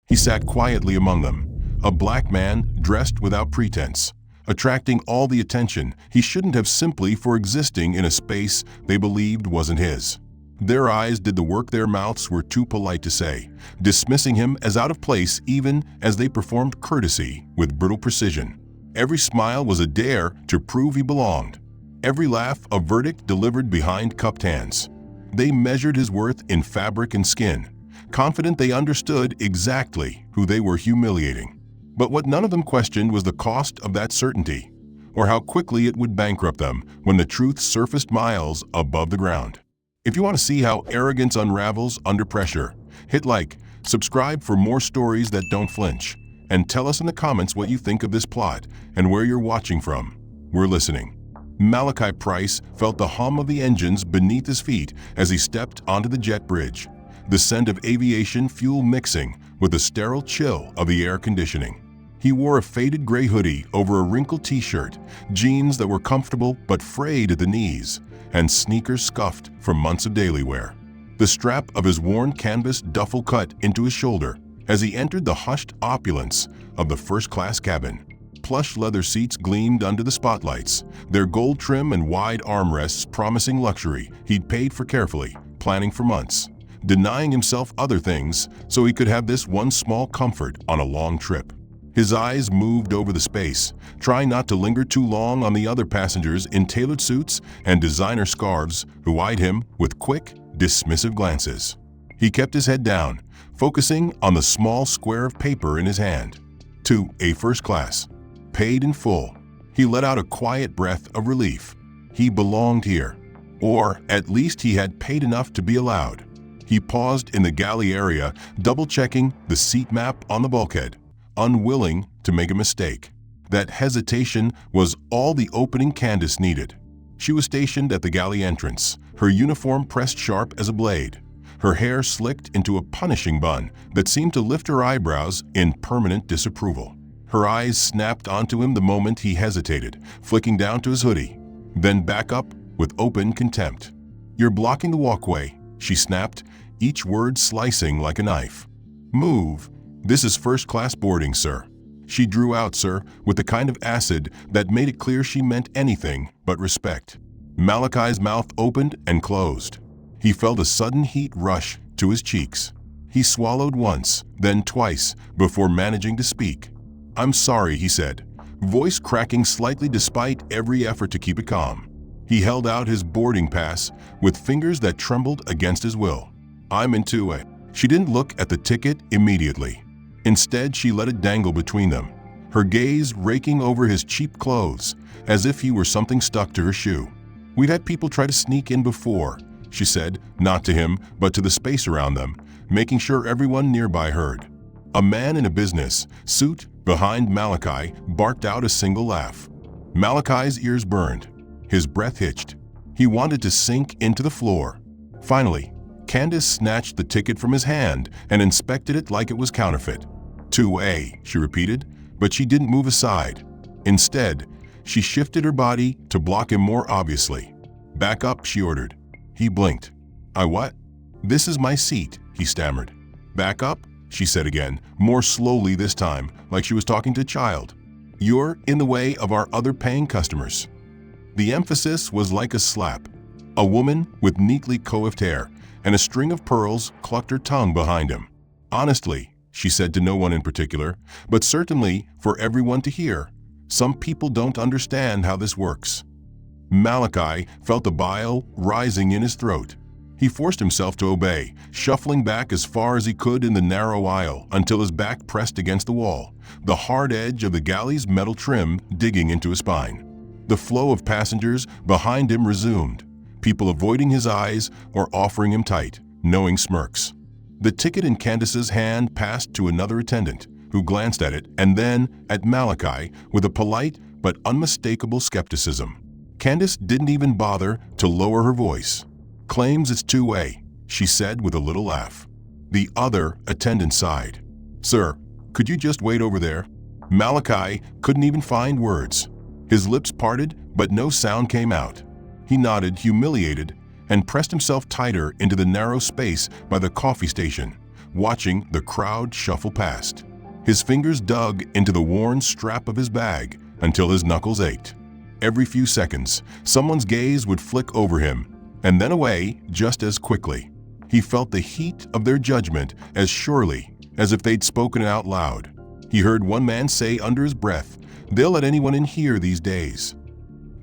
He sat quietly among them, a black man dressed without pretense, attracting all the attention he shouldn't have simply for existing in a space they believed wasn't his. Their eyes did the work their mouths were too polite to say, dismissing him as out of place even as they performed courtesy with brutal precision. Every smile was a dare to prove he belonged. Every laugh a verdict delivered behind cupped hands. They measured his worth in fabric and skin, confident they understood exactly who they were humiliating. But what none of them questioned was the cost of that certainty, or how quickly it would bankrupt them when the truth surfaced miles above the ground. If you want to see how arrogance unravels under pressure, hit like, subscribe for more stories that don't flinch, and tell us in the comments what you think of this plot and where you're watching from. We're listening. Malachi Price felt the hum of the engines beneath his feet as he stepped onto the jet bridge, the scent of aviation fuel mixing with the sterile chill of the air conditioning. He wore a faded gray hoodie over a wrinkled t-shirt, jeans that were comfortable but frayed at the knees, and sneakers scuffed from months of daily wear. The strap of his worn canvas duffel cut into his shoulder as he entered the hushed opulence of the first-class cabin. Plush leather seats gleamed under the spotlights, their gold trim and wide armrests promising luxury he'd paid for carefully, planning for months, denying himself other things so he could have this one small comfort on a long trip. His eyes moved over the space, trying not to linger too long on the other passengers in tailored suits and designer scarves who eyed him with quick, dismissive glances. He kept his head down, focusing on the small square of paper in his hand. To a first class. Paid in full. He let out a quiet breath of relief. He belonged here. Or at least he had paid enough to be allowed. He paused in the galley area, double-checking the seat map on the bulkhead, unwilling to make a mistake. That hesitation was all the opening Candace needed. She was stationed at the galley entrance, her uniform pressed sharp as a blade, her hair slicked into a punishing bun that seemed to lift her eyebrows in permanent disapproval. Her eyes snapped onto him the moment he hesitated, flicking down to his hoodie, then back up with open contempt. "You're blocking the walkway," she snapped, each word slicing like a knife. "Move. This is first-class boarding, sir." She drew out "sir" with the kind of acid that made it clear she meant anything but respect. Malachi's mouth opened and closed. He felt a sudden heat rush to his cheeks. He swallowed once, then twice, before managing to speak. "I'm sorry," he said, voice cracking slightly despite every effort to keep it calm. He held out his boarding pass with fingers that trembled against his will. "I'm in 2A." She didn't look at the ticket immediately. Instead, she let it dangle between them, her gaze raking over his cheap clothes, as if he were something stuck to her shoe. "We've had people try to sneak in before," she said, not to him, but to the space around them, making sure everyone nearby heard. A man in a business suit behind Malachi barked out a single laugh. Malachi's ears burned. His breath hitched. He wanted to sink into the floor. Finally, Candace snatched the ticket from his hand and inspected it like it was counterfeit. 2A, she repeated, but she didn't move aside. Instead, she shifted her body to block him more obviously. "Back up," she ordered. He blinked. "I what?" "This is my seat," he stammered. "Back up," she said again, more slowly this time, like she was talking to a child. "You're in the way of our other paying customers." The emphasis was like a slap. A woman with neatly coiffed hair and a string of pearls clucked her tongue behind him. "Honestly," she said to no one in particular, but certainly for everyone to hear, "some people don't understand how this works." Malachi felt the bile rising in his throat. He forced himself to obey, shuffling back as far as he could in the narrow aisle until his back pressed against the wall, the hard edge of the galley's metal trim digging into his spine. The flow of passengers behind him resumed, people avoiding his eyes or offering him tight, knowing smirks. The ticket in Candace's hand passed to another attendant, who glanced at it and then at Malachi with a polite but unmistakable skepticism. Candace didn't even bother to lower her voice. "Claims it's 2A, she said with a little laugh. The other attendant sighed. "Sir, could you just wait over there?" Malachi couldn't even find words. His lips parted, but no sound came out. He nodded, humiliated, and pressed himself tighter into the narrow space by the coffee station, watching the crowd shuffle past. His fingers dug into the worn strap of his bag until his knuckles ached. Every few seconds, someone's gaze would flick over him, and then away just as quickly. He felt the heat of their judgment as surely as if they'd spoken it out loud. He heard one man say under his breath, "They'll let anyone in here these days."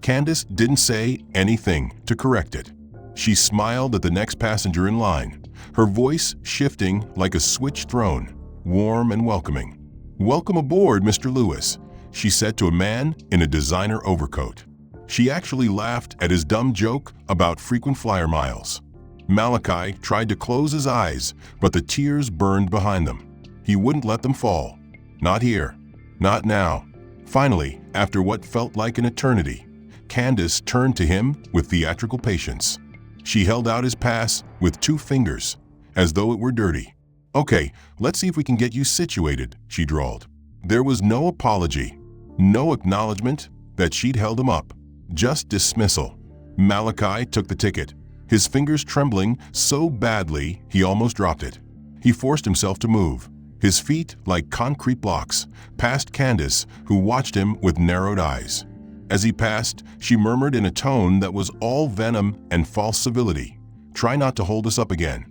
Candace didn't say anything to correct it. She smiled at the next passenger in line, her voice shifting like a switch thrown, warm and welcoming. "Welcome aboard, Mr. Lewis," she said to a man in a designer overcoat. She actually laughed at his dumb joke about frequent flyer miles. Malachi tried to close his eyes, but the tears burned behind them. He wouldn't let them fall. Not here. Not now. Finally, after what felt like an eternity, Candace turned to him with theatrical patience. She held out his pass with 2 fingers, as though it were dirty. "Okay, let's see if we can get you situated," she drawled. There was no apology, no acknowledgement that she'd held him up, just dismissal. Malachi took the ticket, his fingers trembling so badly he almost dropped it. He forced himself to move, his feet like concrete blocks, past Candace, who watched him with narrowed eyes. As he passed, she murmured in a tone that was all venom and false civility, "Try not to hold us up again."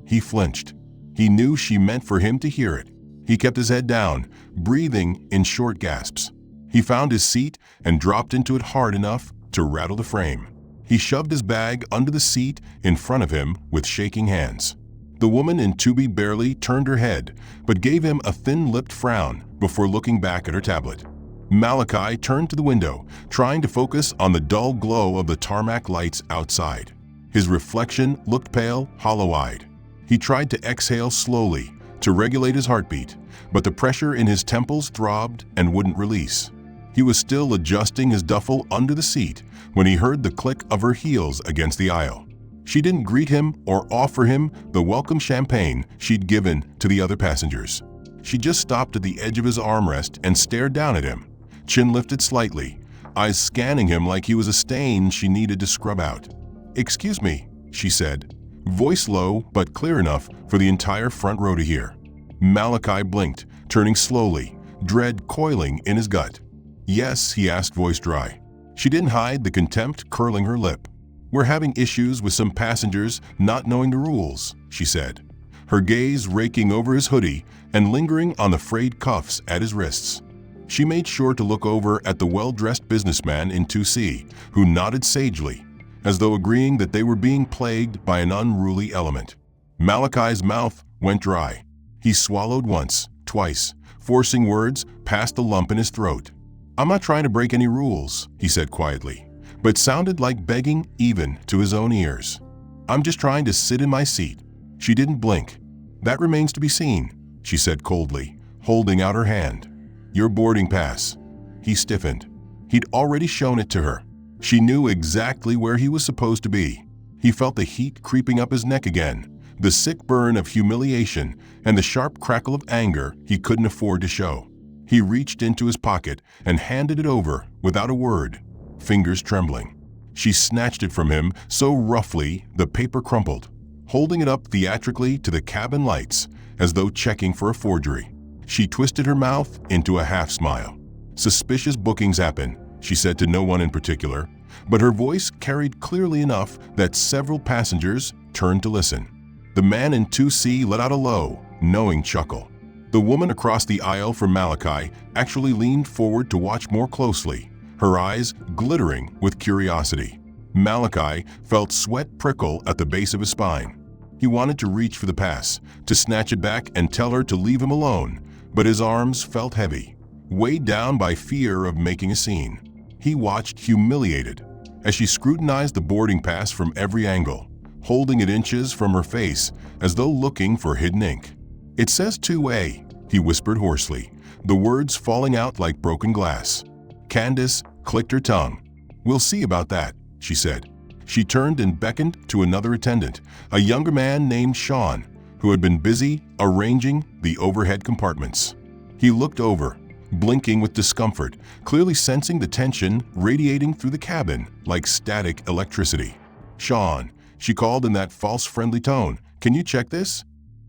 He flinched. He knew she meant for him to hear it. He kept his head down, breathing in short gasps. He found his seat and dropped into it hard enough to rattle the frame. He shoved his bag under the seat in front of him with shaking hands. The woman in 2B barely turned her head, but gave him a thin-lipped frown before looking back at her tablet. Malachi turned to the window, trying to focus on the dull glow of the tarmac lights outside. His reflection looked pale, hollow-eyed. He tried to exhale slowly, to regulate his heartbeat, but the pressure in his temples throbbed and wouldn't release. He was still adjusting his duffel under the seat when he heard the click of her heels against the aisle. She didn't greet him or offer him the welcome champagne she'd given to the other passengers. She just stopped at the edge of his armrest and stared down at him, chin lifted slightly, eyes scanning him like he was a stain she needed to scrub out. "Excuse me," she said, voice low but clear enough for the entire front row to hear. Malachi blinked, turning slowly, dread coiling in his gut. "Yes," he asked, voice dry. She didn't hide the contempt curling her lip. "We're having issues with some passengers not knowing the rules," she said, her gaze raking over his hoodie and lingering on the frayed cuffs at his wrists. She made sure to look over at the well-dressed businessman in 2C, who nodded sagely, as though agreeing that they were being plagued by an unruly element. Malachi's mouth went dry. He swallowed once, twice, forcing words past the lump in his throat. "I'm not trying to break any rules," he said quietly, but sounded like begging even to his own ears. "I'm just trying to sit in my seat." She didn't blink. "That remains to be seen," she said coldly, holding out her hand. "Your boarding pass." He stiffened. He'd already shown it to her. She knew exactly where he was supposed to be. He felt the heat creeping up his neck again, the sick burn of humiliation and the sharp crackle of anger he couldn't afford to show. He reached into his pocket and handed it over without a word, fingers trembling. She snatched it from him so roughly the paper crumpled, holding it up theatrically to the cabin lights as though checking for a forgery. She twisted her mouth into a half-smile. "Suspicious bookings happen," she said to no one in particular, but her voice carried clearly enough that several passengers turned to listen. The man in 2C let out a low, knowing chuckle. The woman across the aisle from Malachi actually leaned forward to watch more closely, her eyes glittering with curiosity. Malachi felt sweat prickle at the base of his spine. He wanted to reach for the pass, to snatch it back and tell her to leave him alone, but his arms felt heavy, weighed down by fear of making a scene. He watched humiliated as she scrutinized the boarding pass from every angle, holding it inches from her face as though looking for hidden ink. "It says 2A, he whispered hoarsely, the words falling out like broken glass. Candace clicked her tongue. "We'll see about that," she said. She turned and beckoned to another attendant, a younger man named Sean, who had been busy arranging the overhead compartments. He looked over, blinking with discomfort, clearly sensing the tension radiating through the cabin like static electricity. "Sean," she called in that false friendly tone, "can you check this?"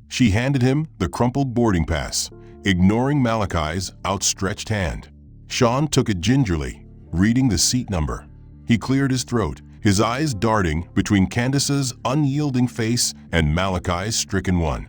She handed him the crumpled boarding pass, ignoring Malachi's outstretched hand. Sean took it gingerly, reading the seat number. He cleared his throat, his eyes darting between Candace's unyielding face and Malachi's stricken one.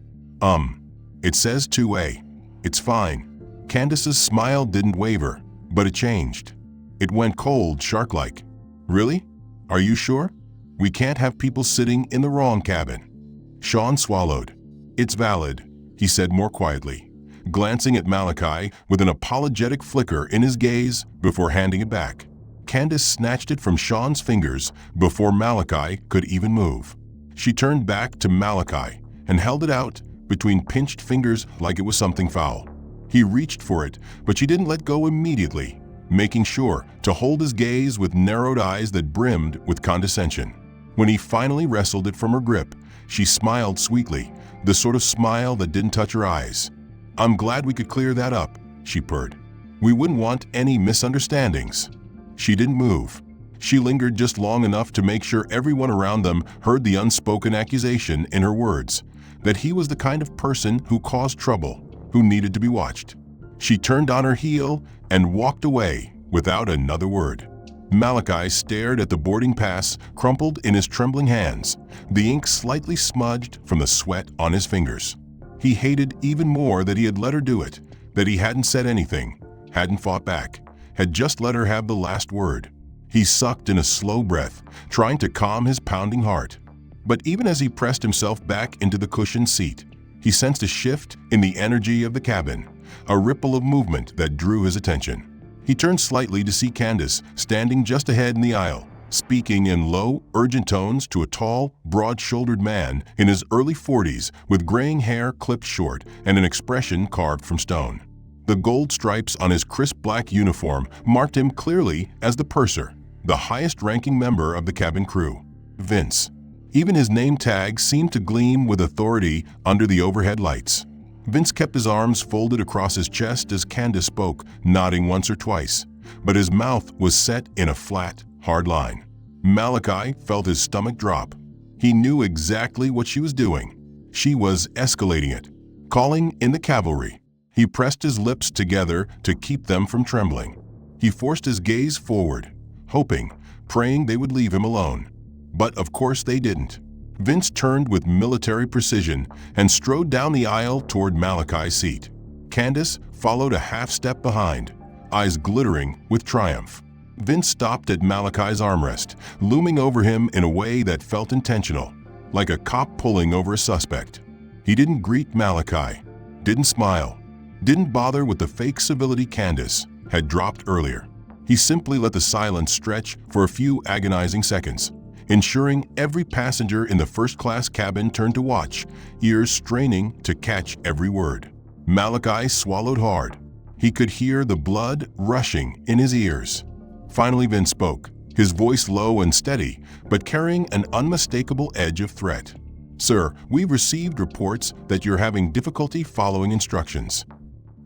It says 2A. It's fine. Candace's smile didn't waver, but it changed. It went cold, shark-like. Really? Are you sure? We can't have people sitting in the wrong cabin. Sean swallowed. It's valid, he said more quietly, glancing at Malachi with an apologetic flicker in his gaze before handing it back. Candace snatched it from Sean's fingers before Malachi could even move. She turned back to Malachi and held it out between pinched fingers like it was something foul. He reached for it, but she didn't let go immediately, making sure to hold his gaze with narrowed eyes that brimmed with condescension. When he finally wrestled it from her grip, she smiled sweetly, the sort of smile that didn't touch her eyes. "I'm glad we could clear that up," she purred. "We wouldn't want any misunderstandings." She didn't move. She lingered just long enough to make sure everyone around them heard the unspoken accusation in her words, that he was the kind of person who caused trouble, who needed to be watched. She turned on her heel and walked away without another word. Malachi stared at the boarding pass crumpled in his trembling hands, the ink slightly smudged from the sweat on his fingers. He hated even more that he had let her do it, that he hadn't said anything, hadn't fought back, had just let her have the last word. He sucked in a slow breath, trying to calm his pounding heart. But even as he pressed himself back into the cushioned seat, he sensed a shift in the energy of the cabin, a ripple of movement that drew his attention. He turned slightly to see Candace standing just ahead in the aisle, speaking in low, urgent tones to a tall, broad-shouldered man in his early 40s with graying hair clipped short and an expression carved from stone. The gold stripes on his crisp black uniform marked him clearly as the purser, the highest-ranking member of the cabin crew, Vince. Even his name tag seemed to gleam with authority under the overhead lights. Vince kept his arms folded across his chest as Candace spoke, nodding once or twice, but his mouth was set in a flat, hard line. Malachi felt his stomach drop. He knew exactly what she was doing. She was escalating it, calling in the cavalry. He pressed his lips together to keep them from trembling. He forced his gaze forward, hoping, praying they would leave him alone. But of course they didn't. Vince turned with military precision and strode down the aisle toward Malachi's seat. Candace followed a half-step behind, eyes glittering with triumph. Vince stopped at Malachi's armrest, looming over him in a way that felt intentional, like a cop pulling over a suspect. He didn't greet Malachi, didn't smile, didn't bother with the fake civility Candace had dropped earlier. He simply let the silence stretch for a few agonizing seconds, ensuring every passenger in the first-class cabin turned to watch, ears straining to catch every word. Malachi swallowed hard. He could hear the blood rushing in his ears. Finally, Vince spoke, his voice low and steady, but carrying an unmistakable edge of threat. "Sir, we've received reports that you're having difficulty following instructions."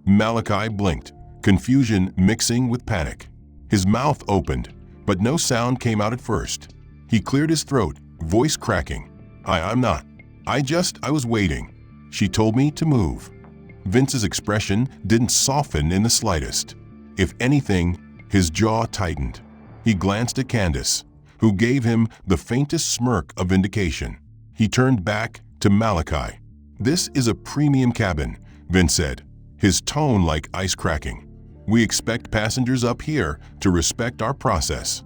Malachi blinked, confusion mixing with panic. His mouth opened, but no sound came out at first. He cleared his throat, voice cracking. I'm not. I was waiting. She told me to move." Vince's expression didn't soften in the slightest. If anything, his jaw tightened. He glanced at Candace, who gave him the faintest smirk of vindication. He turned back to Malachi. "This is a premium cabin," Vince said, his tone like ice cracking. "We expect passengers up here to respect our process."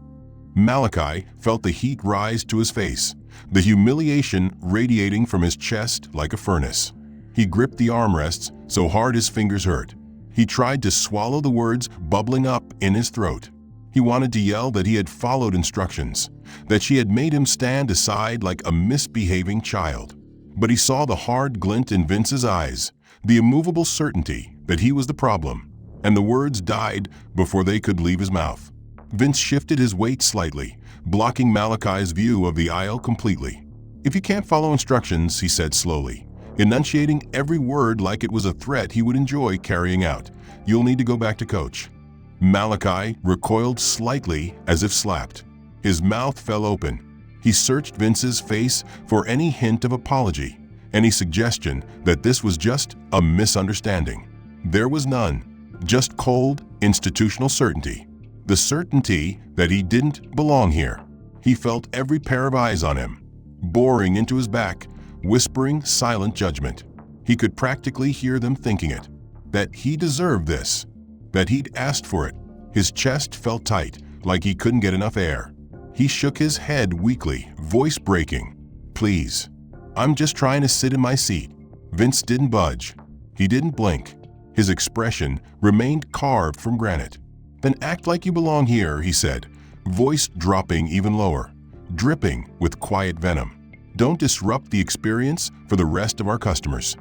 Malachi felt the heat rise to his face, the humiliation radiating from his chest like a furnace. He gripped the armrests so hard his fingers hurt. He tried to swallow the words bubbling up in his throat. He wanted to yell that he had followed instructions, that she had made him stand aside like a misbehaving child. But he saw the hard glint in Vince's eyes, the immovable certainty that he was the problem, and the words died before they could leave his mouth. Vince shifted his weight slightly, blocking Malachi's view of the aisle completely. "If you can't follow instructions," he said slowly, enunciating every word like it was a threat he would enjoy carrying out, "you'll need to go back to coach." Malachi recoiled slightly as if slapped. His mouth fell open. He searched Vince's face for any hint of apology, any suggestion that this was just a misunderstanding. There was none, just cold, institutional certainty. The certainty that he didn't belong here. He felt every pair of eyes on him, boring into his back, whispering silent judgment. He could practically hear them thinking it, that he deserved this, that he'd asked for it. His chest felt tight, like he couldn't get enough air. He shook his head weakly, voice breaking. "Please, I'm just trying to sit in my seat." Vince didn't budge. He didn't blink. His expression remained carved from granite. "Then act like you belong here," he said, voice dropping even lower, dripping with quiet venom. "Don't disrupt the experience for the rest of our customers."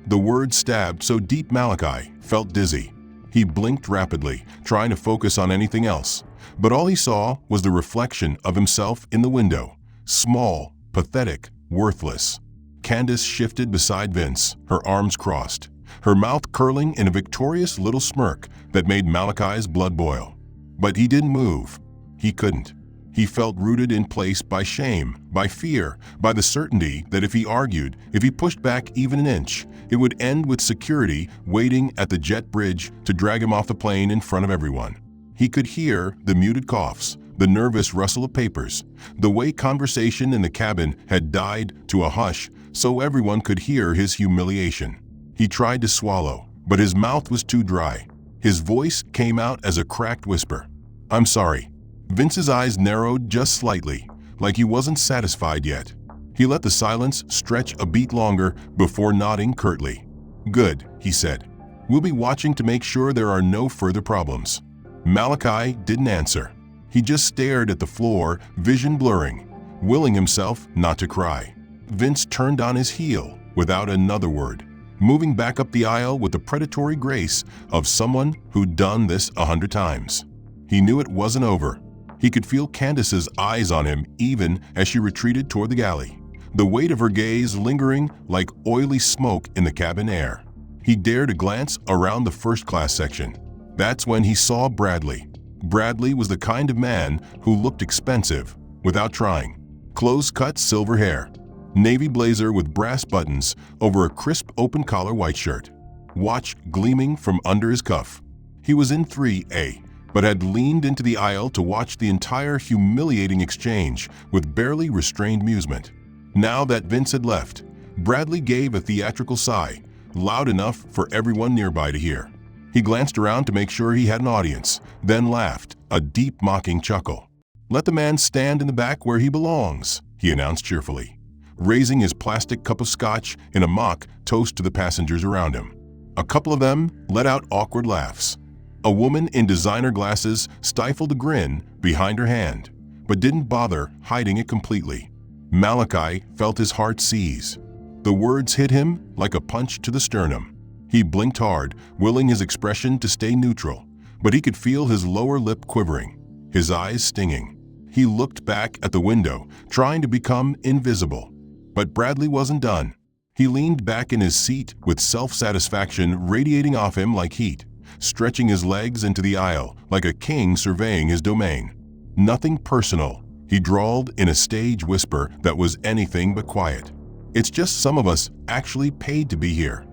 The words stabbed so deep Malachi felt dizzy. He blinked rapidly, trying to focus on anything else. But all he saw was the reflection of himself in the window. Small, pathetic, worthless. Candace shifted beside Vince, her arms crossed, her mouth curling in a victorious little smirk that made Malachi's blood boil. But he didn't move. He couldn't. He felt rooted in place by shame, by fear, by the certainty that if he argued, if he pushed back even an inch, it would end with security waiting at the jet bridge to drag him off the plane in front of everyone. He could hear the muted coughs, the nervous rustle of papers, the way conversation in the cabin had died to a hush so everyone could hear his humiliation. He tried to swallow, but his mouth was too dry. His voice came out as a cracked whisper. "I'm sorry." Vince's eyes narrowed just slightly, like he wasn't satisfied yet. He let the silence stretch a beat longer before nodding curtly. "Good," he said. "We'll be watching to make sure there are no further problems." Malachi didn't answer. He just stared at the floor, vision blurring, willing himself not to cry. Vince turned on his heel without another word, moving back up the aisle with the predatory grace of someone who'd done this 100 times. He knew it wasn't over. He could feel Candace's eyes on him even as she retreated toward the galley, the weight of her gaze lingering like oily smoke in the cabin air. He dared a glance around the first-class section. That's when he saw Bradley. Bradley was the kind of man who looked expensive without trying. Close-cut silver hair, navy blazer with brass buttons over a crisp open-collar white shirt, watch gleaming from under his cuff. He was in 3A, but had leaned into the aisle to watch the entire humiliating exchange with barely restrained amusement. Now that Vince had left, Bradley gave a theatrical sigh, loud enough for everyone nearby to hear. He glanced around to make sure he had an audience, then laughed, a deep mocking chuckle. "Let the man stand in the back where he belongs," he announced cheerfully, raising his plastic cup of scotch in a mock toast to the passengers around him. A couple of them let out awkward laughs. A woman in designer glasses stifled a grin behind her hand, but didn't bother hiding it completely. Malachi felt his heart seize. The words hit him like a punch to the sternum. He blinked hard, willing his expression to stay neutral, but he could feel his lower lip quivering, his eyes stinging. He looked back at the window, trying to become invisible. But Bradley wasn't done. He leaned back in his seat with self-satisfaction radiating off him like heat, stretching his legs into the aisle like a king surveying his domain. "Nothing personal," he drawled in a stage whisper that was anything but quiet. "It's just some of us actually paid to be here."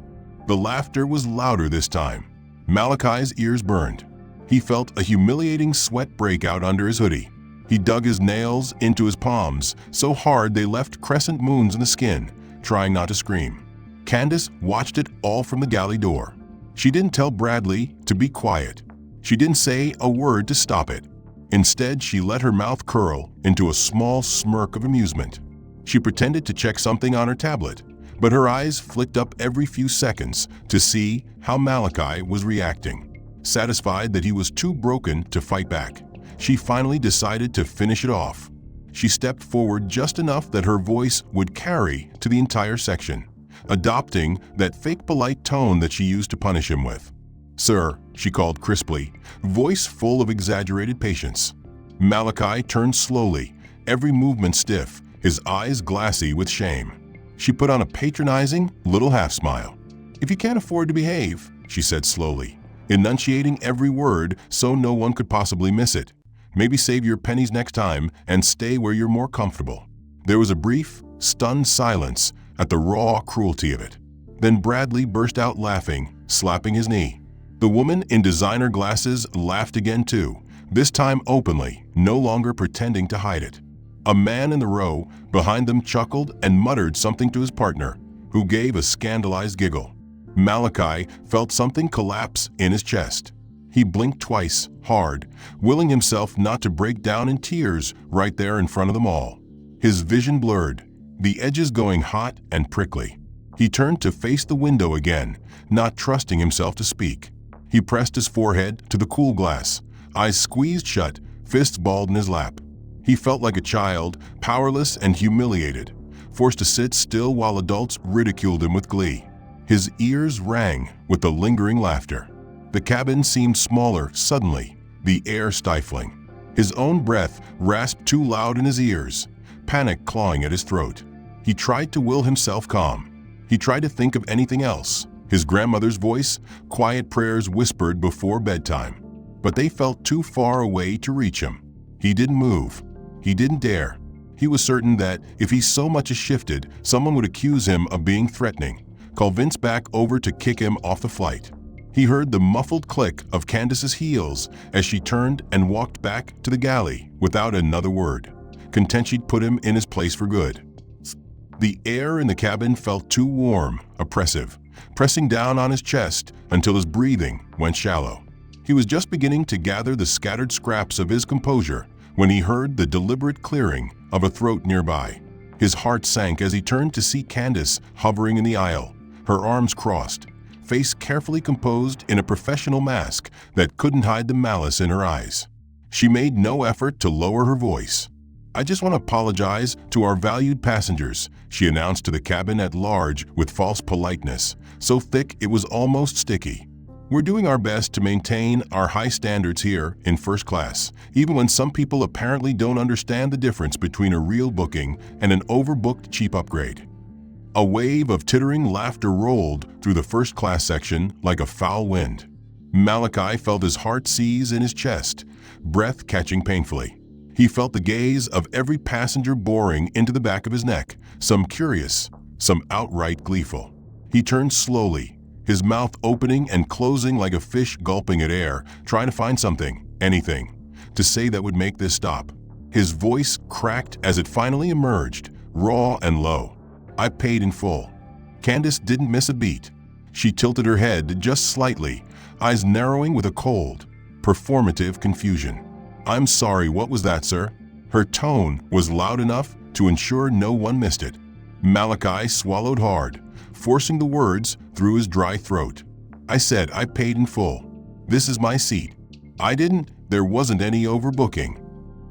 The laughter was louder this time. Malachi's ears burned. He felt a humiliating sweat break out under his hoodie. He dug his nails into his palms so hard they left crescent moons in the skin, trying not to scream. Candace watched it all from the galley door. She didn't tell Bradley to be quiet. She didn't say a word to stop it. Instead, she let her mouth curl into a small smirk of amusement. She pretended to check something on her tablet, but her eyes flicked up every few seconds to see how Malachi was reacting. Satisfied that he was too broken to fight back, she finally decided to finish it off. She stepped forward just enough that her voice would carry to the entire section, adopting that fake polite tone that she used to punish him with. "Sir," she called crisply, voice full of exaggerated patience. Malachi turned slowly, every movement stiff, his eyes glassy with shame. She put on a patronizing little half-smile. "If you can't afford to behave," she said slowly, enunciating every word so no one could possibly miss it, "maybe save your pennies next time and stay where you're more comfortable." There was a brief, stunned silence at the raw cruelty of it. Then Bradley burst out laughing, slapping his knee. The woman in designer glasses laughed again too, this time openly, no longer pretending to hide it. A man in the row behind them chuckled and muttered something to his partner, who gave a scandalized giggle. Malachi felt something collapse in his chest. He blinked twice, hard, willing himself not to break down in tears right there in front of them all. His vision blurred, the edges going hot and prickly. He turned to face the window again, not trusting himself to speak. He pressed his forehead to the cool glass, eyes squeezed shut, fists balled in his lap. He felt like a child, powerless and humiliated, forced to sit still while adults ridiculed him with glee. His ears rang with the lingering laughter. The cabin seemed smaller suddenly, the air stifling. His own breath rasped too loud in his ears, panic clawing at his throat. He tried to will himself calm. He tried to think of anything else. His grandmother's voice, quiet prayers whispered before bedtime. But they felt too far away to reach him. He didn't move. He didn't dare. He was certain that if he so much as shifted, someone would accuse him of being threatening, call Vince back over to kick him off the flight. He heard the muffled click of Candace's heels as she turned and walked back to the galley without another word, content she'd put him in his place for good. The air in the cabin felt too warm, oppressive, pressing down on his chest until his breathing went shallow. He was just beginning to gather the scattered scraps of his composure when he heard the deliberate clearing of a throat nearby. His heart sank as he turned to see Candace hovering in the aisle, her arms crossed, face carefully composed in a professional mask that couldn't hide the malice in her eyes. She made no effort to lower her voice. "I just want to apologize to our valued passengers," she announced to the cabin at large with false politeness, so thick it was almost sticky. "We're doing our best to maintain our high standards here in first class, even when some people apparently don't understand the difference between a real booking and an overbooked cheap upgrade." A wave of tittering laughter rolled through the first class section like a foul wind. Malachi felt his heart seize in his chest, breath catching painfully. He felt the gaze of every passenger boring into the back of his neck, some curious, some outright gleeful. He turned slowly, his mouth opening and closing like a fish gulping at air, trying to find something, anything, to say that would make this stop. His voice cracked as it finally emerged, raw and low. "I paid in full." Candace didn't miss a beat. She tilted her head just slightly, eyes narrowing with a cold, performative confusion. "I'm sorry, what was that, sir?" Her tone was loud enough to ensure no one missed it. Malachi swallowed hard, forcing the words through his dry throat. "I said I paid in full. This is my seat. There wasn't any overbooking."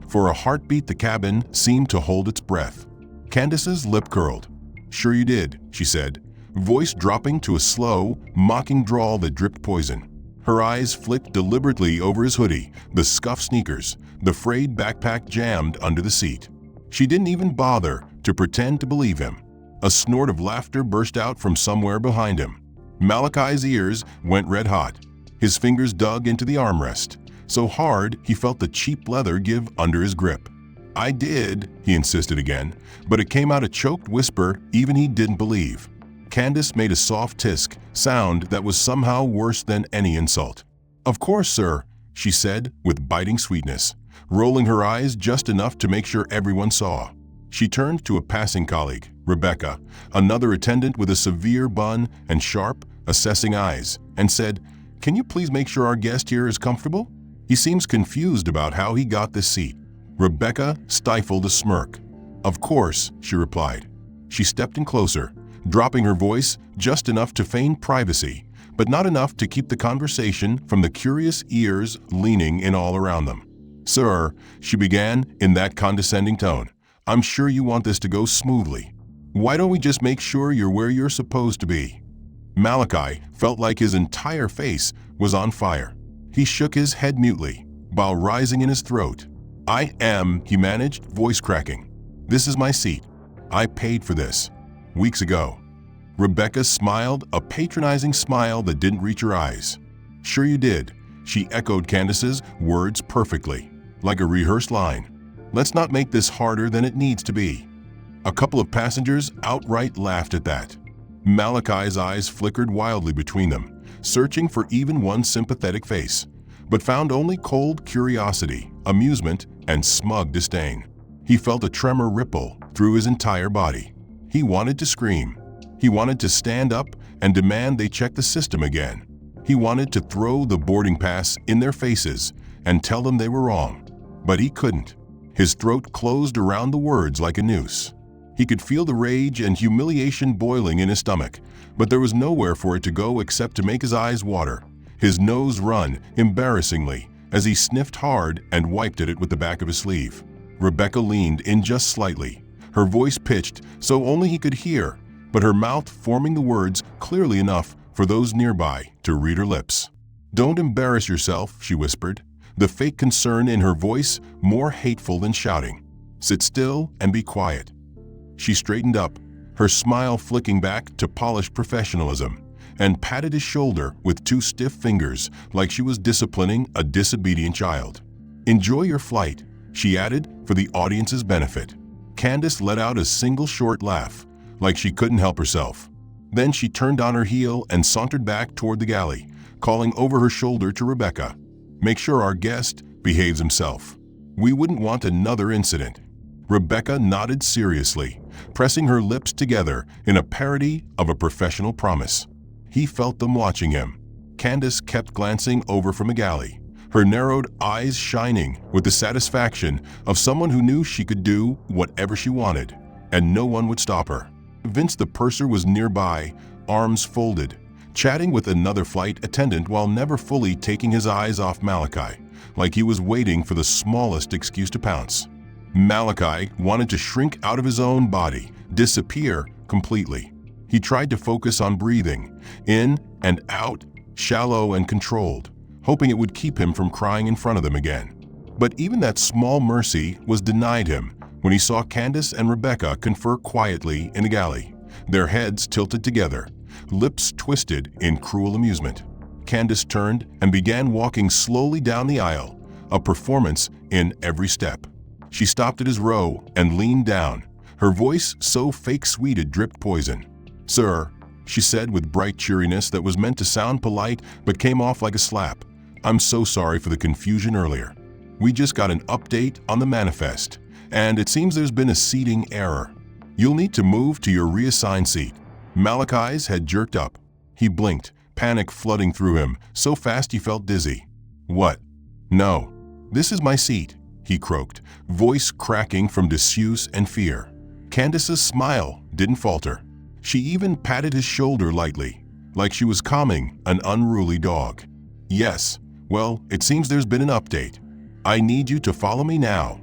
For a heartbeat the cabin seemed to hold its breath. Candace's lip curled. "Sure you did," she said, voice dropping to a slow, mocking drawl that dripped poison. Her eyes flicked deliberately over his hoodie, the scuffed sneakers, the frayed backpack jammed under the seat. She didn't even bother to pretend to believe him. A snort of laughter burst out from somewhere behind him. Malachi's ears went red hot. His fingers dug into the armrest, so hard he felt the cheap leather give under his grip. "I did," he insisted again, but it came out a choked whisper even he didn't believe. Candace made a soft tisk, sound that was somehow worse than any insult. "Of course, sir," she said with biting sweetness, rolling her eyes just enough to make sure everyone saw. She turned to a passing colleague, Rebecca, another attendant with a severe bun and sharp, assessing eyes, and said, "Can you please make sure our guest here is comfortable? He seems confused about how he got this seat." Rebecca stifled a smirk. "Of course," she replied. She stepped in closer, dropping her voice just enough to feign privacy, but not enough to keep the conversation from the curious ears leaning in all around them. "Sir," she began in that condescending tone, "I'm sure you want this to go smoothly. Why don't we just make sure you're where you're supposed to be?" Malachi felt like his entire face was on fire. He shook his head mutely, while rising in his throat. "I am," he managed, voice cracking. "This is my seat. I paid for this. Weeks ago." Rebecca smiled, a patronizing smile that didn't reach her eyes. "Sure you did," she echoed Candace's words perfectly, like a rehearsed line. "Let's not make this harder than it needs to be." A couple of passengers outright laughed at that. Malachi's eyes flickered wildly between them, searching for even one sympathetic face, but found only cold curiosity, amusement, and smug disdain. He felt a tremor ripple through his entire body. He wanted to scream. He wanted to stand up and demand they check the system again. He wanted to throw the boarding pass in their faces and tell them they were wrong. But he couldn't. His throat closed around the words like a noose. He could feel the rage and humiliation boiling in his stomach, but there was nowhere for it to go except to make his eyes water, his nose run embarrassingly as he sniffed hard and wiped at it with the back of his sleeve. Rebecca leaned in just slightly, her voice pitched so only he could hear, but her mouth forming the words clearly enough for those nearby to read her lips. "Don't embarrass yourself," she whispered, the fake concern in her voice more hateful than shouting. "Sit still and be quiet." She straightened up, her smile flicking back to polished professionalism, and patted his shoulder with two stiff fingers like she was disciplining a disobedient child. "Enjoy your flight," she added for the audience's benefit. Candace let out a single short laugh, like she couldn't help herself. Then she turned on her heel and sauntered back toward the galley, calling over her shoulder to Rebecca, "Make sure our guest behaves himself. We wouldn't want another incident." Rebecca nodded seriously, pressing her lips together in a parody of a professional promise. He felt them watching him. Candace kept glancing over from the galley, her narrowed eyes shining with the satisfaction of someone who knew she could do whatever she wanted, and no one would stop her. Vince the purser was nearby, arms folded, chatting with another flight attendant while never fully taking his eyes off Malachi, like he was waiting for the smallest excuse to pounce. Malachi wanted to shrink out of his own body, disappear completely. He tried to focus on breathing, in and out, shallow and controlled, hoping it would keep him from crying in front of them again. But even that small mercy was denied him when he saw Candace and Rebecca confer quietly in the galley, their heads tilted together, lips twisted in cruel amusement. Candace turned and began walking slowly down the aisle, a performance in every step. She stopped at his row and leaned down, her voice so fake-sweet it dripped poison. "Sir," she said with bright cheeriness that was meant to sound polite but came off like a slap, "I'm so sorry for the confusion earlier. We just got an update on the manifest, and it seems there's been a seating error. You'll need to move to your reassigned seat." Malachi's head jerked up. He blinked, panic flooding through him, so fast he felt dizzy. "What? No. This is my seat," he croaked, voice cracking from disuse and fear. Candace's smile didn't falter. She even patted his shoulder lightly, like she was calming an unruly dog. "Yes, well, it seems there's been an update. I need you to follow me now."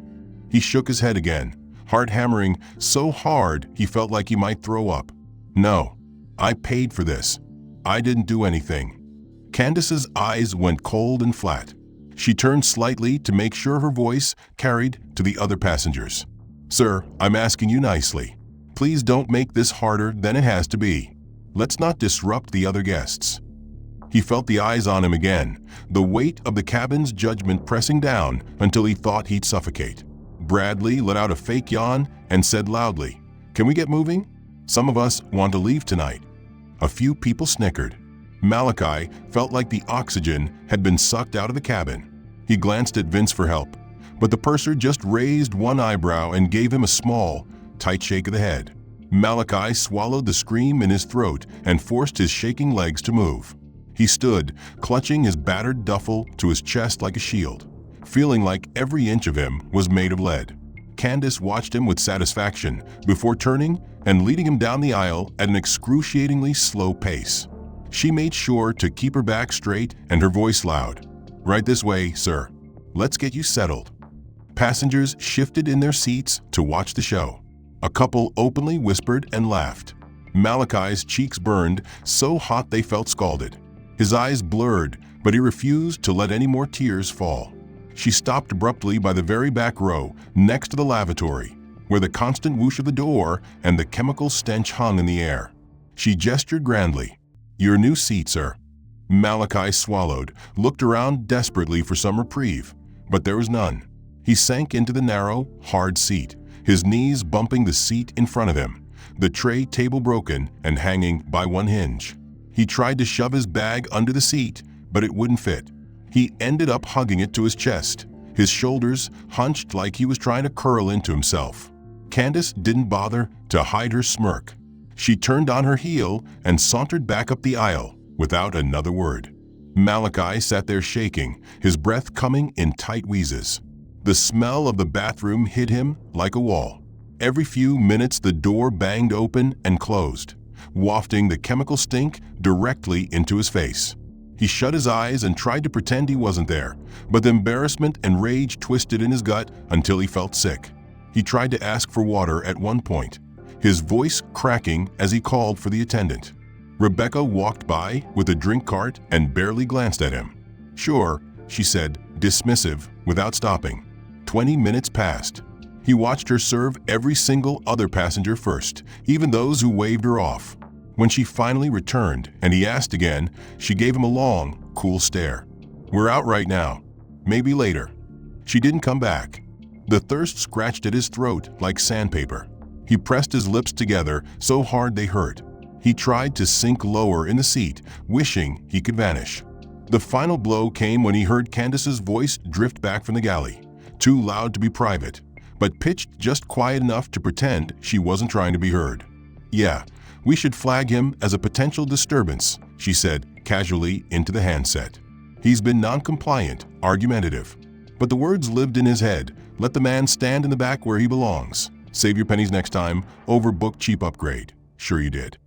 He shook his head again, heart hammering so hard he felt like he might throw up. "No, I paid for this. I didn't do anything." Candace's eyes went cold and flat. She turned slightly to make sure her voice carried to the other passengers. "Sir, I'm asking you nicely. Please don't make this harder than it has to be. Let's not disrupt the other guests." He felt the eyes on him again, the weight of the cabin's judgment pressing down until he thought he'd suffocate. Bradley let out a fake yawn and said loudly, "Can we get moving? Some of us want to leave tonight." A few people snickered. Malachi felt like the oxygen had been sucked out of the cabin. He glanced at Vince for help, but the purser just raised one eyebrow and gave him a small, tight shake of the head. Malachi swallowed the scream in his throat and forced his shaking legs to move. He stood, clutching his battered duffel to his chest like a shield, feeling like every inch of him was made of lead. Candace watched him with satisfaction before turning and leading him down the aisle at an excruciatingly slow pace. She made sure to keep her back straight and her voice loud. "Right this way, sir. Let's get you settled." Passengers shifted in their seats to watch the show. A couple openly whispered and laughed. Malachi's cheeks burned so hot they felt scalded. His eyes blurred, but he refused to let any more tears fall. She stopped abruptly by the very back row, next to the lavatory, where the constant whoosh of the door and the chemical stench hung in the air. She gestured grandly. "Your new seat, sir." Malachi swallowed, looked around desperately for some reprieve, but there was none. He sank into the narrow, hard seat, his knees bumping the seat in front of him, the tray table broken and hanging by one hinge. He tried to shove his bag under the seat, but it wouldn't fit. He ended up hugging it to his chest, his shoulders hunched like he was trying to curl into himself. Candace didn't bother to hide her smirk. She turned on her heel and sauntered back up the aisle without another word. Malachi sat there shaking, his breath coming in tight wheezes. The smell of the bathroom hit him like a wall. Every few minutes the door banged open and closed, wafting the chemical stink directly into his face. He shut his eyes and tried to pretend he wasn't there, but the embarrassment and rage twisted in his gut until he felt sick. He tried to ask for water at one point, his voice cracking as he called for the attendant. Rebecca walked by with a drink cart and barely glanced at him. "Sure," she said, dismissive, without stopping. 20 minutes passed. He watched her serve every single other passenger first, even those who waved her off. When she finally returned and he asked again, she gave him a long, cool stare. "We're out right now. Maybe later." She didn't come back. The thirst scratched at his throat like sandpaper. He pressed his lips together so hard they hurt. He tried to sink lower in the seat, wishing he could vanish. The final blow came when he heard Candace's voice drift back from the galley, too loud to be private, but pitched just quiet enough to pretend she wasn't trying to be heard. "Yeah, we should flag him as a potential disturbance," she said casually into the handset. "He's been non-compliant, argumentative." But the words lived in his head. Let the man stand in the back where he belongs. Save your pennies next time, overbook cheap upgrade. Sure you did.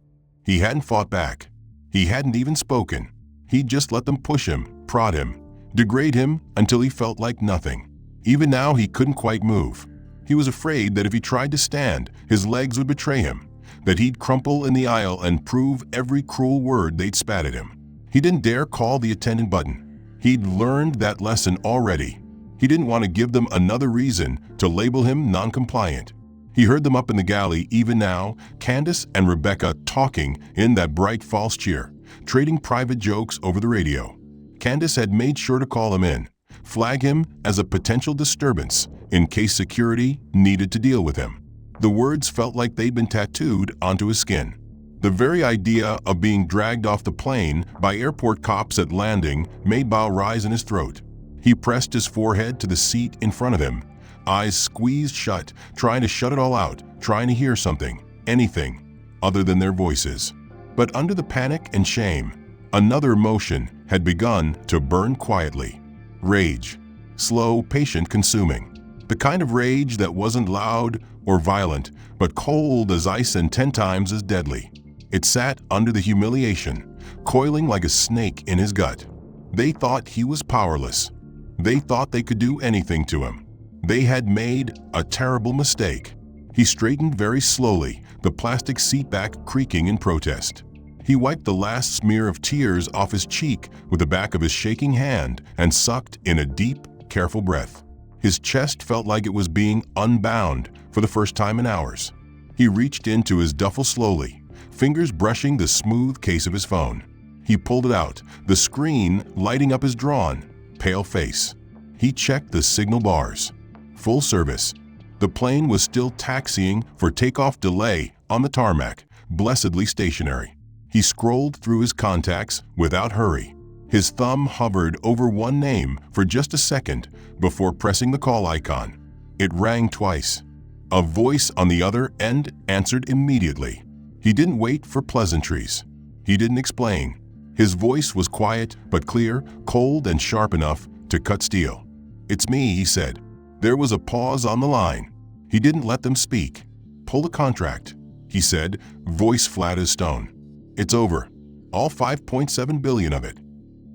He hadn't fought back. He hadn't even spoken. He'd just let them push him, prod him, degrade him until he felt like nothing. Even now he couldn't quite move. He was afraid that if he tried to stand, his legs would betray him, that he'd crumple in the aisle and prove every cruel word they'd spat at him. He didn't dare call the attendant button. He'd learned that lesson already. He didn't want to give them another reason to label him non-compliant. He heard them up in the galley even now, Candace and Rebecca talking in that bright false cheer, trading private jokes over the radio. Candace had made sure to call him in, flag him as a potential disturbance in case security needed to deal with him. The words felt like they'd been tattooed onto his skin. The very idea of being dragged off the plane by airport cops at landing made bile rise in his throat. He pressed his forehead to the seat in front of him, eyes squeezed shut, trying to shut it all out, trying to hear something, anything, other than their voices. But under the panic and shame, another emotion had begun to burn quietly. Rage. Slow, patient, consuming. The kind of rage that wasn't loud or violent, but cold as ice and 10 times as deadly. It sat under the humiliation, coiling like a snake in his gut. They thought he was powerless. They thought they could do anything to him. They had made a terrible mistake. He straightened very slowly, the plastic seat back creaking in protest. He wiped the last smear of tears off his cheek with the back of his shaking hand and sucked in a deep, careful breath. His chest felt like it was being unbound for the first time in hours. He reached into his duffel slowly, fingers brushing the smooth case of his phone. He pulled it out, the screen lighting up his drawn, pale face. He checked the signal bars. Full service. The plane was still taxiing for takeoff delay on the tarmac, blessedly stationary. He scrolled through his contacts without hurry. His thumb hovered over one name for just a second before pressing the call icon. It rang twice. A voice on the other end answered immediately. He didn't wait for pleasantries. He didn't explain. His voice was quiet but clear, cold and sharp enough to cut steel. "It's me," he said. There was a pause on the line. He didn't let them speak. "Pull the contract," he said, voice flat as stone. "It's over. All 5.7 billion of it."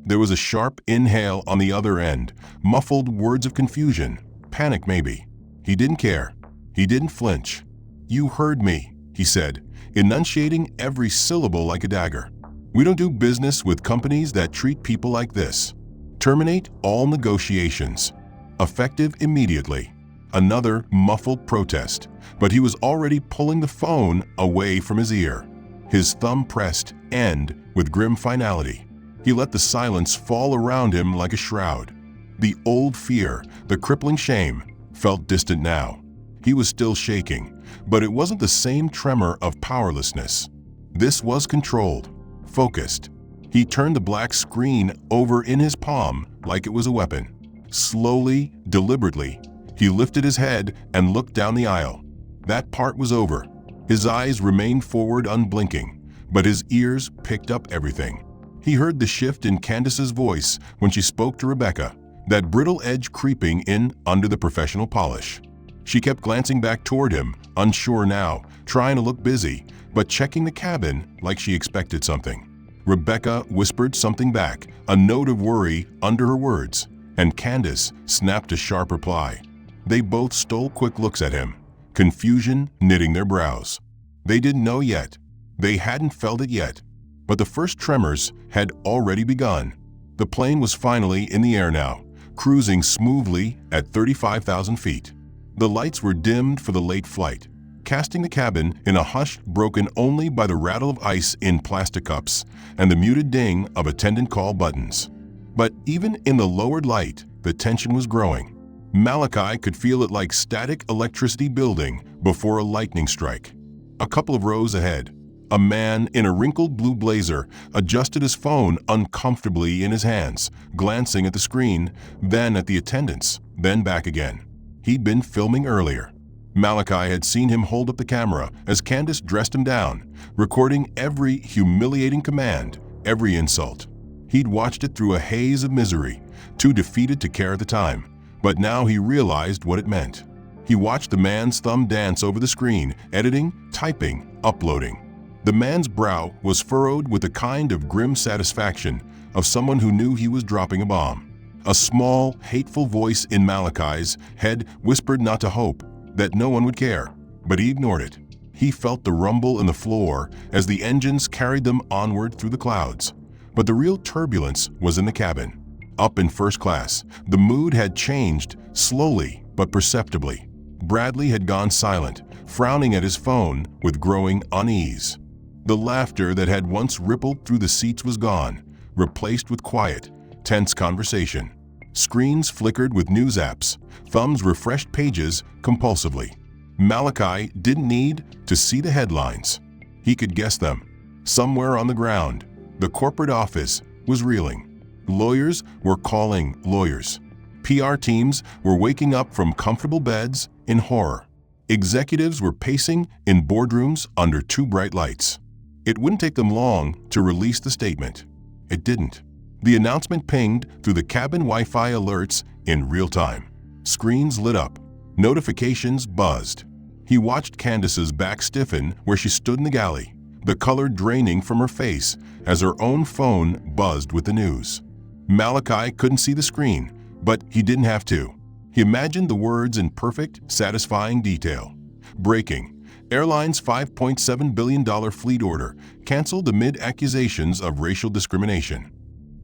There was a sharp inhale on the other end, muffled words of confusion, panic maybe. He didn't care. He didn't flinch. "You heard me," he said, enunciating every syllable like a dagger. "We don't do business with companies that treat people like this. Terminate all negotiations. Effective immediately." Another muffled protest, but he was already pulling the phone away from his ear. His thumb pressed end with grim finality. He let the silence fall around him like a shroud. The old fear, the crippling shame, felt distant now. He was still shaking, but it wasn't the same tremor of powerlessness. This was controlled, focused. He turned the black screen over in his palm like it was a weapon. Slowly, deliberately, he lifted his head and looked down the aisle. That part was over. His eyes remained forward unblinking, but his ears picked up everything. He heard the shift in Candace's voice when she spoke to Rebecca, that brittle edge creeping in under the professional polish. She kept glancing back toward him, unsure now, trying to look busy, but checking the cabin like she expected something. Rebecca whispered something back, a note of worry under her words, and Candace snapped a sharp reply. They both stole quick looks at him, confusion knitting their brows. They didn't know yet. They hadn't felt it yet. But the first tremors had already begun. The plane was finally in the air now, cruising smoothly at 35,000 feet. The lights were dimmed for the late flight, casting the cabin in a hush broken only by the rattle of ice in plastic cups and the muted ding of attendant call buttons. But even in the lowered light, the tension was growing. Malachi could feel it like static electricity building before a lightning strike. A couple of rows ahead, a man in a wrinkled blue blazer adjusted his phone uncomfortably in his hands, glancing at the screen, then at the attendants, then back again. He'd been filming earlier. Malachi had seen him hold up the camera as Candace dressed him down, recording every humiliating command, every insult. He'd watched it through a haze of misery, too defeated to care at the time, but now he realized what it meant. He watched the man's thumb dance over the screen, editing, typing, uploading. The man's brow was furrowed with the kind of grim satisfaction of someone who knew he was dropping a bomb. A small, hateful voice in Malachi's head whispered not to hope, that no one would care, but he ignored it. He felt the rumble in the floor as the engines carried them onward through the clouds. But the real turbulence was in the cabin. Up in first class, the mood had changed, slowly but perceptibly. Bradley had gone silent, frowning at his phone with growing unease. The laughter that had once rippled through the seats was gone, replaced with quiet, tense conversation. Screens flickered with news apps, thumbs refreshed pages compulsively. Malachi didn't need to see the headlines. He could guess them. Somewhere on the ground, the corporate office was reeling. Lawyers were calling lawyers. PR teams were waking up from comfortable beds in horror. Executives were pacing in boardrooms under too bright lights. It wouldn't take them long to release the statement. It didn't. The announcement pinged through the cabin Wi-Fi alerts in real time. Screens lit up. Notifications buzzed. He watched Candace's back stiffen where she stood in the galley, the color draining from her face as her own phone buzzed with the news. Malachi couldn't see the screen, but he didn't have to. He imagined the words in perfect, satisfying detail. Breaking. Airline's $5.7 billion fleet order canceled amid accusations of racial discrimination.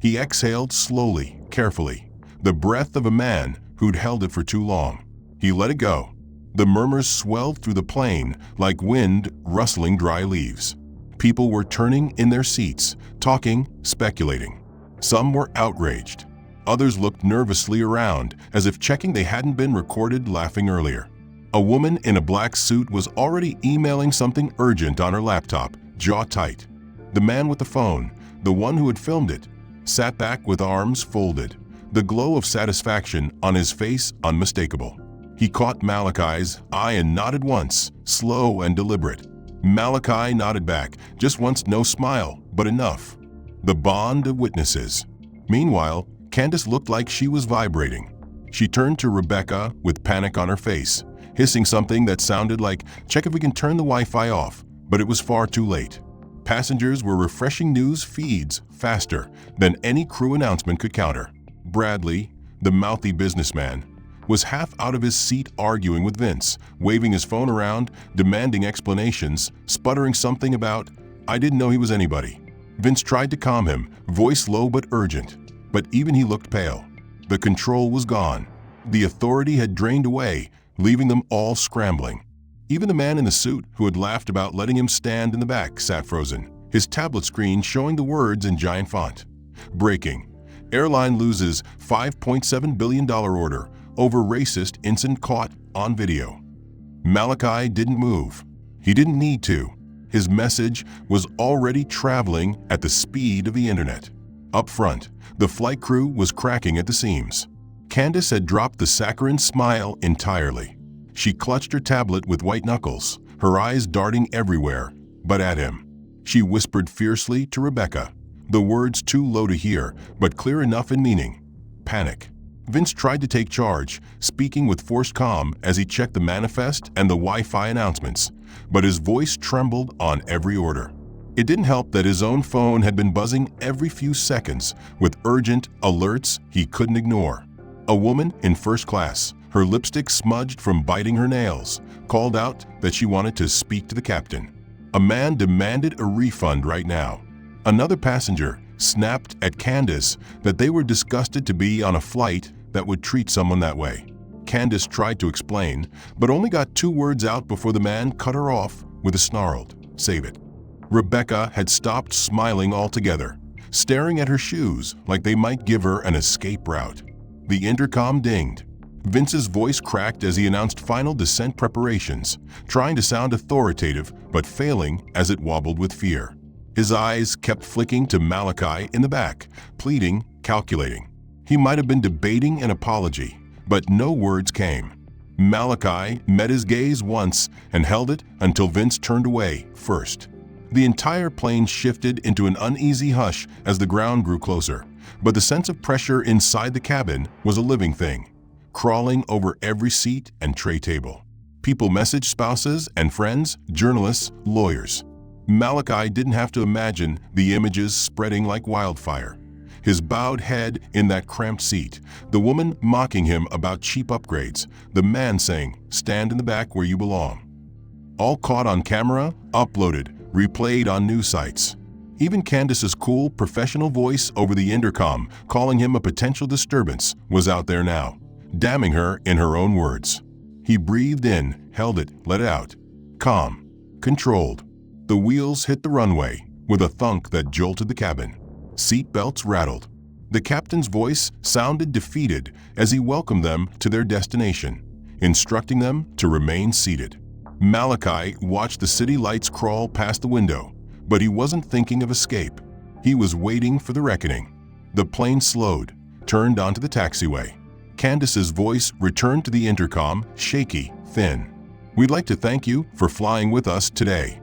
He exhaled slowly, carefully, the breath of a man who'd held it for too long. He let it go. The murmurs swelled through the plane like wind rustling dry leaves. People were turning in their seats, talking, speculating. Some were outraged. Others looked nervously around, as if checking they hadn't been recorded laughing earlier. A woman in a black suit was already emailing something urgent on her laptop, jaw tight. The man with the phone, the one who had filmed it, sat back with arms folded, the glow of satisfaction on his face unmistakable. He caught Malachi's eye and nodded once, slow and deliberate. Malachi nodded back, just once, no smile, but enough. The bond of witnesses. Meanwhile, Candace looked like she was vibrating. She turned to Rebecca with panic on her face, hissing something that sounded like, "Check if we can turn the Wi-Fi off," but it was far too late. Passengers were refreshing news feeds faster than any crew announcement could counter. Bradley, the mouthy businessman, was half out of his seat arguing with Vince, waving his phone around, demanding explanations, sputtering something about, "I didn't know he was anybody." Vince tried to calm him, voice low but urgent, but even he looked pale. The control was gone. The authority had drained away, leaving them all scrambling. Even the man in the suit who had laughed about letting him stand in the back sat frozen, his tablet screen showing the words in giant font. Breaking. Airline loses $5.7 billion order over racist incident caught on video. Malachi didn't move. He didn't need to. His message was already traveling at the speed of the internet. Up front, the flight crew was cracking at the seams. Candace had dropped the saccharine smile entirely. She clutched her tablet with white knuckles, her eyes darting everywhere, but at him. She whispered fiercely to Rebecca, the words too low to hear, but clear enough in meaning. Panic. Vince tried to take charge, speaking with forced calm as he checked the manifest and the Wi-Fi announcements, but his voice trembled on every order. It didn't help that his own phone had been buzzing every few seconds with urgent alerts he couldn't ignore. A woman in first class, her lipstick smudged from biting her nails, called out that she wanted to speak to the captain. A man demanded a refund right now. Another passenger snapped at Candace that they were disgusted to be on a flight that would treat someone that way. Candace tried to explain, but only got 2 words out before the man cut her off with a snarled, "Save it." Rebecca had stopped smiling altogether, staring at her shoes like they might give her an escape route. The intercom dinged. Vince's voice cracked as he announced final descent preparations, trying to sound authoritative but failing as it wobbled with fear. His eyes kept flicking to Malachi in the back, pleading, calculating. He might have been debating an apology, but no words came. Malachi met his gaze once and held it until Vince turned away first. The entire plane shifted into an uneasy hush as the ground grew closer, but the sense of pressure inside the cabin was a living thing, crawling over every seat and tray table. People messaged spouses and friends, journalists, lawyers. Malachi didn't have to imagine the images spreading like wildfire. His bowed head in that cramped seat, the woman mocking him about cheap upgrades, the man saying, "Stand in the back where you belong." All caught on camera, uploaded, replayed on news sites. Even Candace's cool, professional voice over the intercom, calling him a potential disturbance, was out there now, damning her in her own words. He breathed in, held it, let it out. Calm, controlled. The wheels hit the runway with a thunk that jolted the cabin. Seat belts rattled. The captain's voice sounded defeated as he welcomed them to their destination, instructing them to remain seated. Malachi watched the city lights crawl past the window, but he wasn't thinking of escape. He was waiting for the reckoning. The plane slowed, turned onto the taxiway. Candace's voice returned to the intercom, shaky, thin. "We'd like to thank you for flying with us today.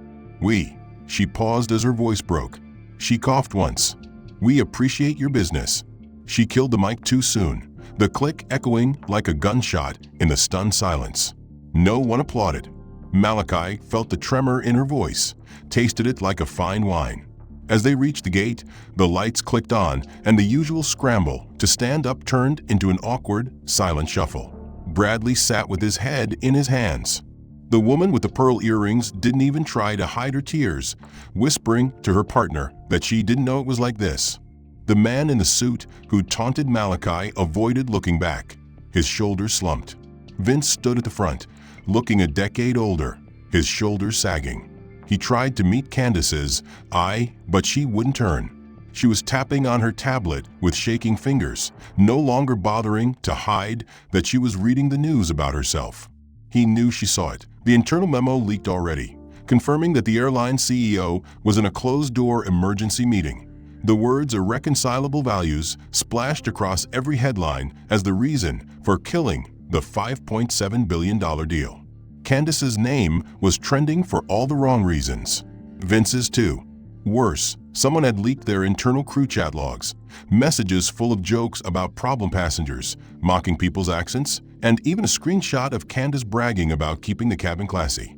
She paused as her voice broke. She coughed once. "We appreciate your business." She killed the mic too soon, the click echoing like a gunshot in the stunned silence. No one applauded. Malachi felt the tremor in her voice, tasted it like a fine wine. As they reached the gate, the lights clicked on and the usual scramble to stand up turned into an awkward, silent shuffle. Bradley sat with his head in his hands. The woman with the pearl earrings didn't even try to hide her tears, whispering to her partner that she didn't know it was like this. The man in the suit who taunted Malachi avoided looking back. His shoulders slumped. Vince stood at the front, looking a decade older, his shoulders sagging. He tried to meet Candace's eye, but she wouldn't turn. She was tapping on her tablet with shaking fingers, no longer bothering to hide that she was reading the news about herself. He knew she saw it. The internal memo leaked already, confirming that the airline CEO was in a closed-door emergency meeting. The words "irreconcilable values" splashed across every headline as the reason for killing the $5.7 billion deal. Candace's name was trending for all the wrong reasons. Vince's too. Worse, someone had leaked their internal crew chat logs, messages full of jokes about problem passengers, mocking people's accents, and even a screenshot of Candace bragging about keeping the cabin classy.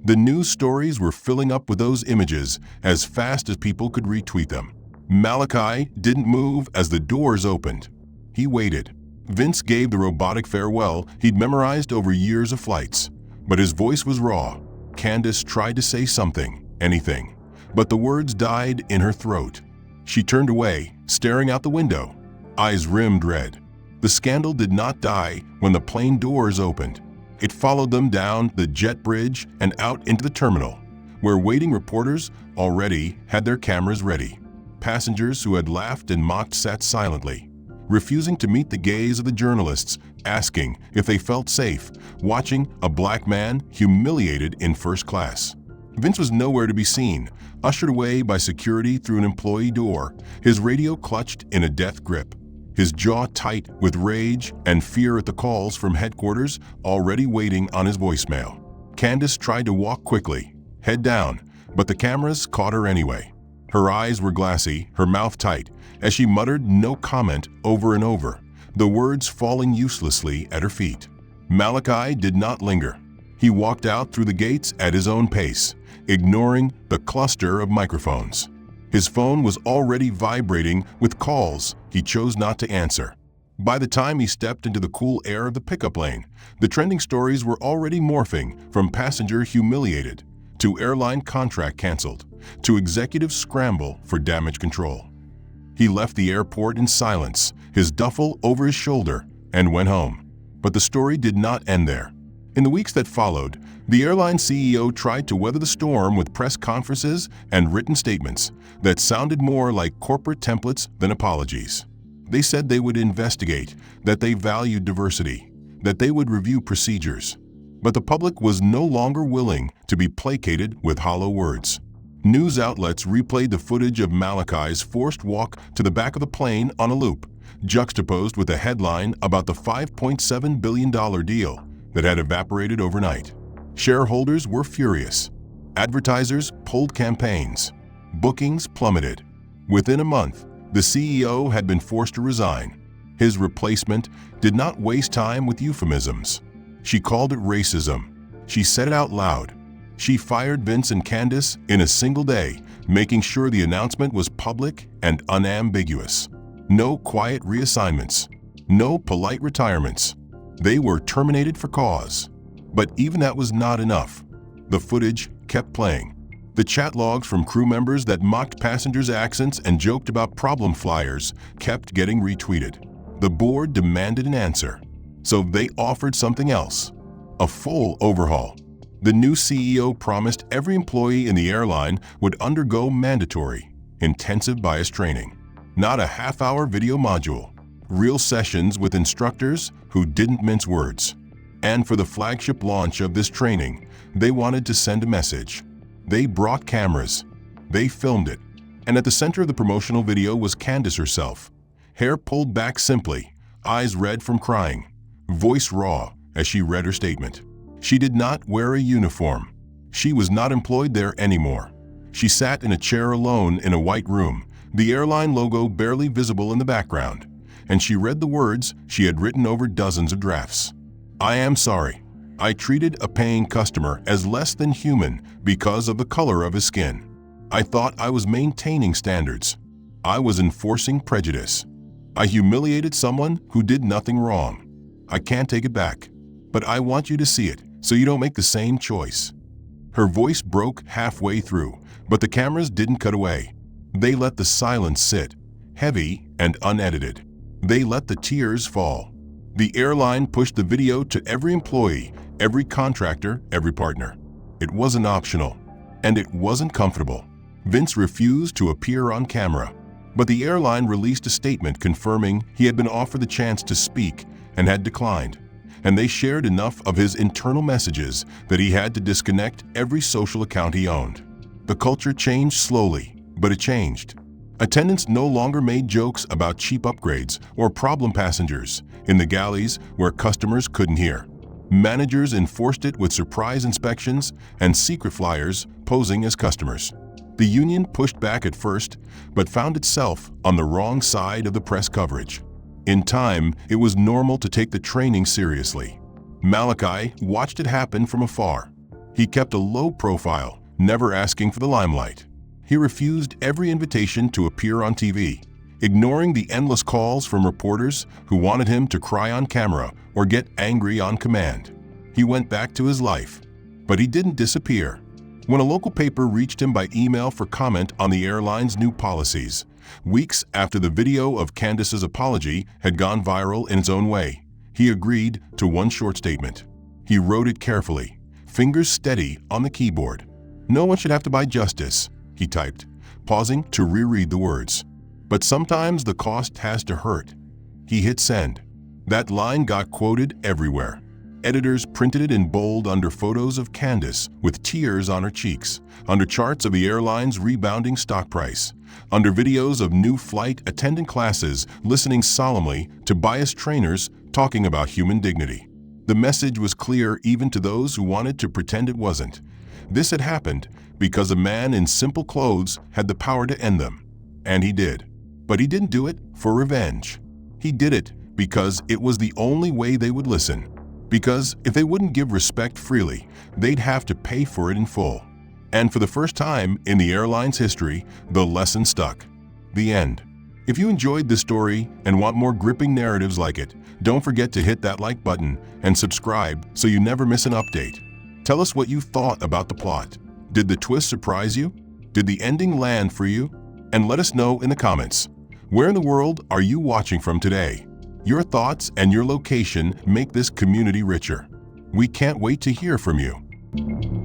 The news stories were filling up with those images as fast as people could retweet them. Malachi didn't move as the doors opened. He waited. Vince gave the robotic farewell he'd memorized over years of flights, but his voice was raw. Candace tried to say something, anything, but the words died in her throat. She turned away, staring out the window, eyes rimmed red. The scandal did not die when the plane doors opened. It followed them down the jet bridge and out into the terminal, where waiting reporters already had their cameras ready. Passengers who had laughed and mocked sat silently. refusing to meet the gaze of the journalists, asking if they felt safe, watching a black man humiliated in first class. Vince was nowhere to be seen, ushered away by security through an employee door, his radio clutched in a death grip, his jaw tight with rage and fear at the calls from headquarters already waiting on his voicemail. Candace tried to walk quickly, head down, but the cameras caught her anyway. Her eyes were glassy, her mouth tight, as she muttered no comment over and over, the words falling uselessly at her feet. Malachi did not linger. He walked out through the gates at his own pace, ignoring the cluster of microphones. His phone was already vibrating with calls he chose not to answer. By the time he stepped into the cool air of the pickup lane, the trending stories were already morphing from passenger humiliated to airline contract canceled to executive scramble for damage control. He left the airport in silence, his duffel over his shoulder, and went home. But the story did not end there. In the weeks that followed, the airline CEO tried to weather the storm with press conferences and written statements that sounded more like corporate templates than apologies. They said they would investigate, that they valued diversity, that they would review procedures. But the public was no longer willing to be placated with hollow words. News outlets replayed the footage of Malachi's forced walk to the back of the plane on a loop, juxtaposed with a headline about the $5.7 billion deal that had evaporated overnight. Shareholders were furious. Advertisers pulled campaigns. Bookings plummeted. Within a month, the CEO had been forced to resign. His replacement did not waste time with euphemisms. She called it racism. She said it out loud. She fired Vince and Candace in a single day, making sure the announcement was public and unambiguous. No quiet reassignments. No polite retirements. They were terminated for cause. But even that was not enough. The footage kept playing. The chat logs from crew members that mocked passengers' accents and joked about problem flyers kept getting retweeted. The board demanded an answer. So they offered something else. A full overhaul. The new CEO promised every employee in the airline would undergo mandatory, intensive bias training. Not a half-hour video module. Real sessions with instructors who didn't mince words. And for the flagship launch of this training, they wanted to send a message. They brought cameras. They filmed it. And at the center of the promotional video was Candace herself. Hair pulled back simply, eyes red from crying, voice raw as she read her statement. She did not wear a uniform. She was not employed there anymore. She sat in a chair alone in a white room, the airline logo barely visible in the background, and she read the words she had written over dozens of drafts. I am sorry. I treated a paying customer as less than human because of the color of his skin. I thought I was maintaining standards. I was enforcing prejudice. I humiliated someone who did nothing wrong. I can't take it back, but I want you to see it so you don't make the same choice. Her voice broke halfway through, but the cameras didn't cut away. They let the silence sit, heavy and unedited. They let the tears fall. The airline pushed the video to every employee, every contractor, every partner. It wasn't optional, and it wasn't comfortable. Vince refused to appear on camera, but the airline released a statement confirming he had been offered the chance to speak and had declined. And they shared enough of his internal messages that he had to disconnect every social account he owned. The culture changed slowly, but it changed. Attendants no longer made jokes about cheap upgrades or problem passengers in the galleys where customers couldn't hear. Managers enforced it with surprise inspections and secret flyers posing as customers. The union pushed back at first, but found itself on the wrong side of the press coverage. In time, it was normal to take the training seriously. Malachi watched it happen from afar. He kept a low profile, never asking for the limelight. He refused every invitation to appear on TV, ignoring the endless calls from reporters who wanted him to cry on camera or get angry on command. He went back to his life, but he didn't disappear. When a local paper reached him by email for comment on the airline's new policies, weeks after the video of Candace's apology had gone viral in its own way, he agreed to one short statement. He wrote it carefully, fingers steady on the keyboard. No one should have to buy justice, he typed, pausing to reread the words. But sometimes the cost has to hurt. He hit send. That line got quoted everywhere. Editors printed it in bold under photos of Candace with tears on her cheeks, under charts of the airline's rebounding stock price, under videos of new flight attendant classes listening solemnly to biased trainers talking about human dignity. The message was clear even to those who wanted to pretend it wasn't. This had happened because a man in simple clothes had the power to end them. And he did. But he didn't do it for revenge. He did it because it was the only way they would listen. Because if they wouldn't give respect freely, they'd have to pay for it in full. And for the first time in the airline's history, the lesson stuck. The end. If you enjoyed this story and want more gripping narratives like it, don't forget to hit that like button and subscribe so you never miss an update. Tell us what you thought about the plot. Did the twist surprise you? Did the ending land for you? And let us know in the comments. Where in the world are you watching from today? Your thoughts and your location make this community richer. We can't wait to hear from you.